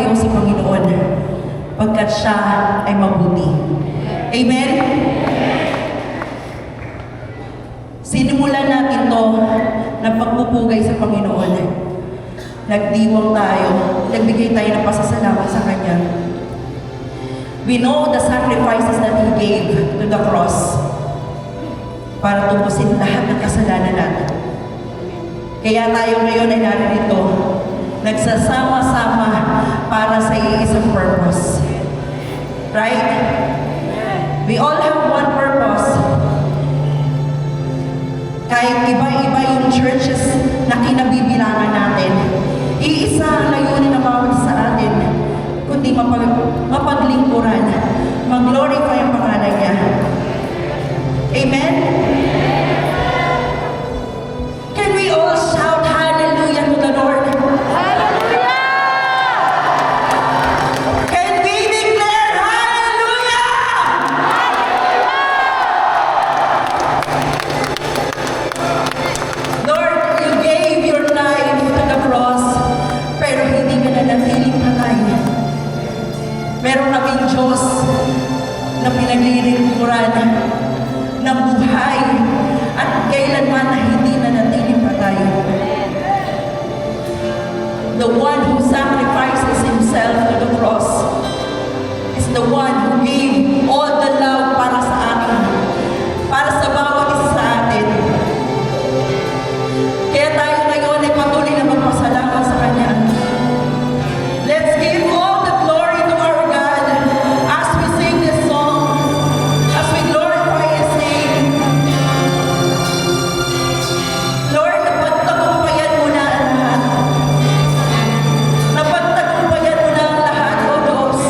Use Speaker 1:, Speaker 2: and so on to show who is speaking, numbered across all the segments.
Speaker 1: tayo sa Panginoon pagkat siya ay mabuti. Amen? Sinimulan natin to ng pagpupugay sa Panginoon. Nagdiwang tayo, nagbigay tayo ng pasasalamat sa Kanya. We know the sacrifices that He gave to the cross para tubusin lahat ng kasalanan natin. Kaya tayo ngayon ay naririto, nagsasama-sama para sa iisang purpose. Right? We all have one purpose. Kahit iba-iba yung churches na kinabibilangan natin, iisa ang layunin ng bawat sa atin, kundi mapaglingkuran, mag-glorify ang pangalan niya. Amen? Can we all shout hallelujah to the Lord?
Speaker 2: Hallelujah!
Speaker 1: Can we declare hallelujah? Lord, you gave your life to the cross, pero hindi ka na natiling patay. Meron kaming Diyos na pinaglilingkuran ng buhay at kailanman na hindi na natiling patay. The one who sacrifices himself to the cross is the one who gave all the love para sa akin, para sa bawat isa sa atin. Kaya tayo ngayon ay patuloy na magpasalamat sa Kanya. Let's give all the glory to our God as we sing this song, as we glorify His name. Lord, napagtagumpayan mo na ang lahat. Napagtagumpayan mo na ang lahat, O Diyos.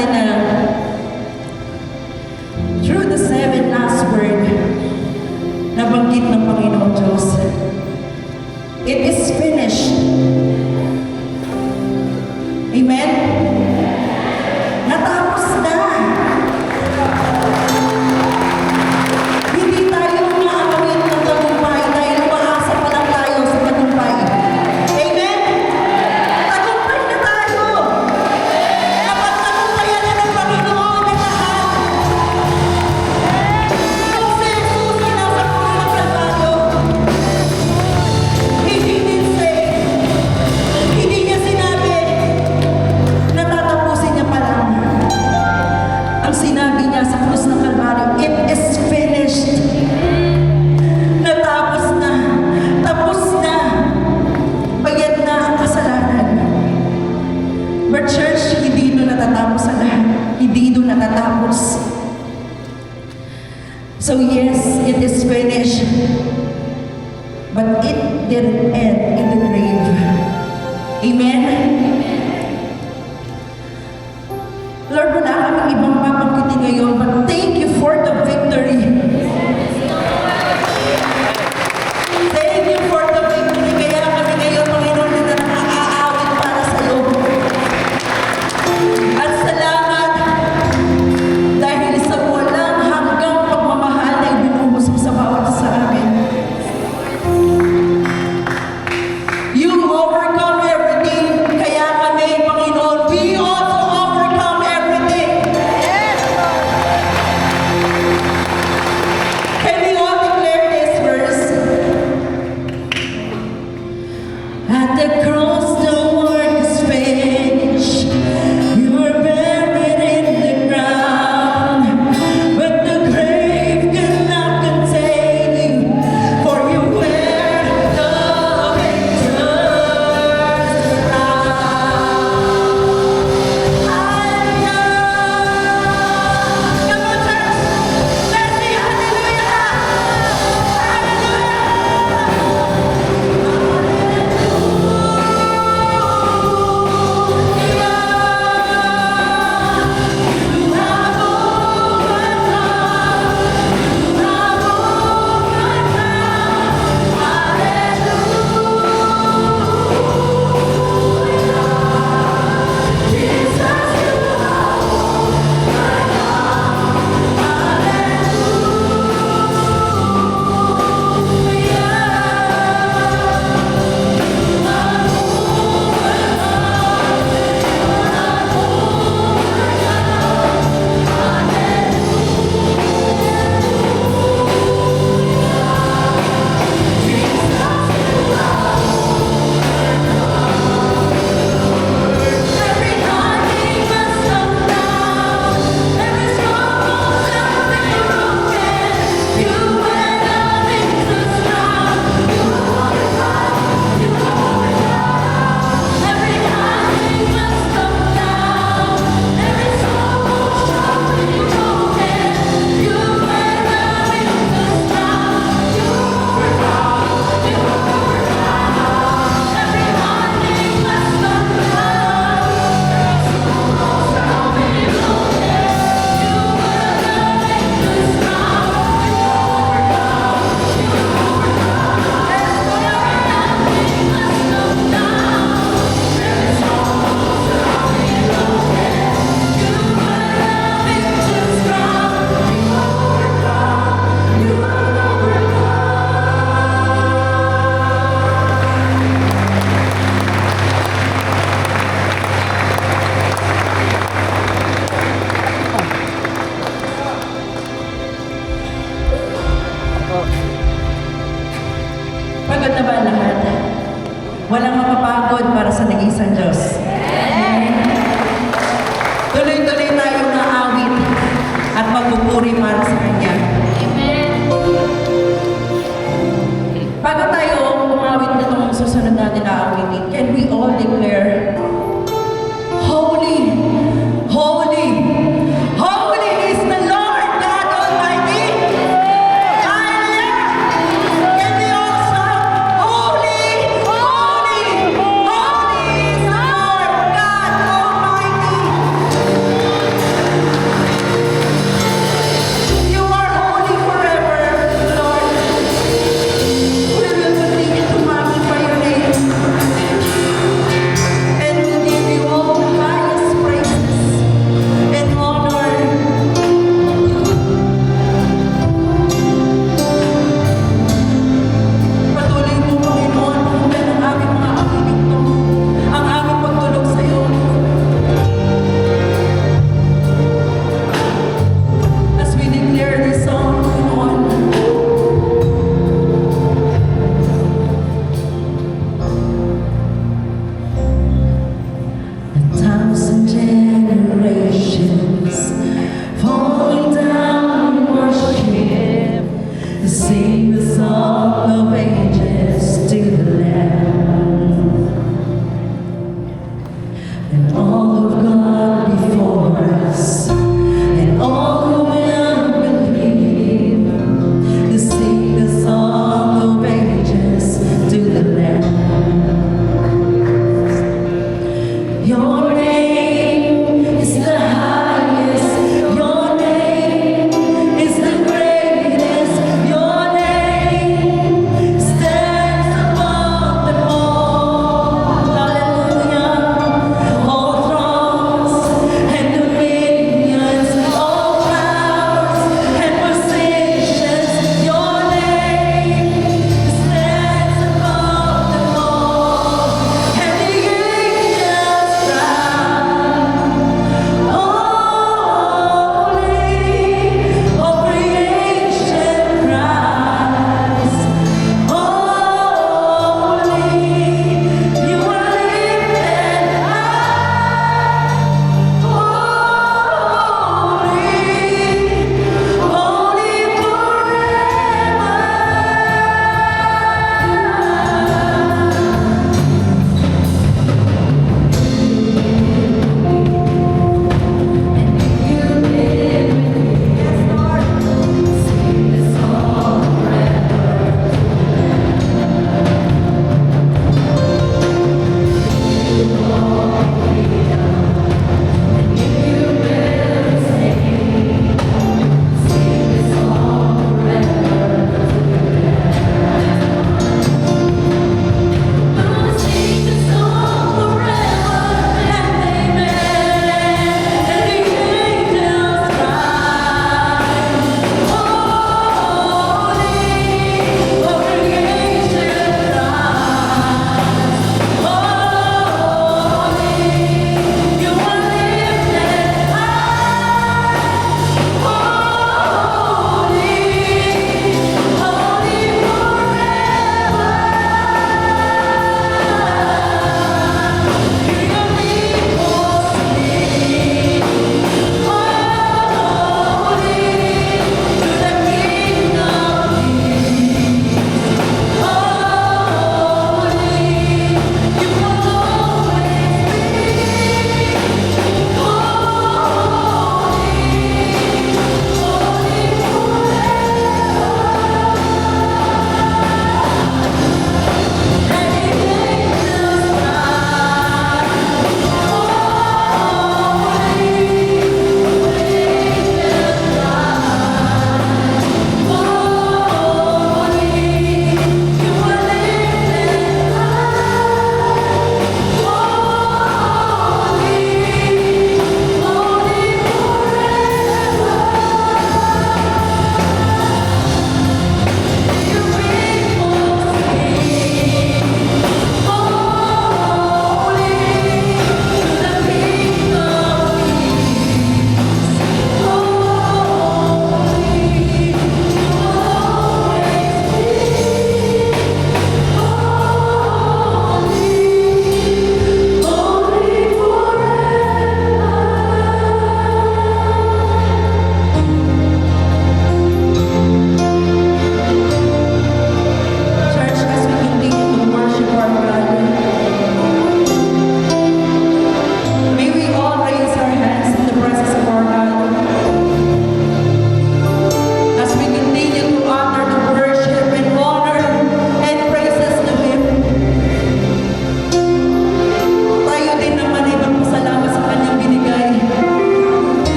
Speaker 1: natin na through the seven last word na banggit ng Panginoon Diyos, it is finished. Amen? Natapos na. Hindi tayo maawit ng tagumpay dahil umaasa pa lang tayo sa tagumpay. Amen? Tagumpay na tayo. Kapag tagumpayan na ng Panginoon ang lahat. Kung si Jesus ay nasa puno ng Kalbaryo, He didn't say, hindi niya sinabi, natatapusin niya pa lang. Ang sinabi niya sa krus ng Kalbaryo, it is finished. Natapos na. Tapos na. Bayad na ang kasalanan. But church, hindi doon natatapos ang lahat. Hindi doon natatapos. So yes, it is finished. But it didn't end in the grave. Amen? Lord, wala kaming ibang papagkitin ngayon, but thank you for the victory. Thank you for the victory. Kaya kami ngayon, Panginoon, na nakakaawit para sa iyo. At salamat dahil sa walang hanggang pagmamahal na ibinuhos mo sa bawat isa sa amin. You overcome everything. Kaya kami, Panginoon, we also overcome everything. Can we all declare this verse? At the cross, the work is finished. You were buried in the ground, but the grave could not contain you, for you wear the victor's crown. Hallelujah! Come on, church! Let's sing hallelujah! Pagod na ba ang lahat? Walang mapapagod para sa nag-iisang Diyos. Tuloy-tuloy tayong naawit at magpupuri para sa Kanya. Bago tayo umawit na itong susunod natin na awitin, can we all declare, Holy, Holy, Holy is the Lord God Almighty. Hallelujah! Can we all shout, Holy, Holy, Holy is the Lord and all of God before us, and all who will believe, to sing the song of ages to the Lamb. Your name is the highest. Your name is the greatest. Your name stands above them all. Hallelujah. All thrones and dominions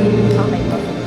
Speaker 2: Okay po.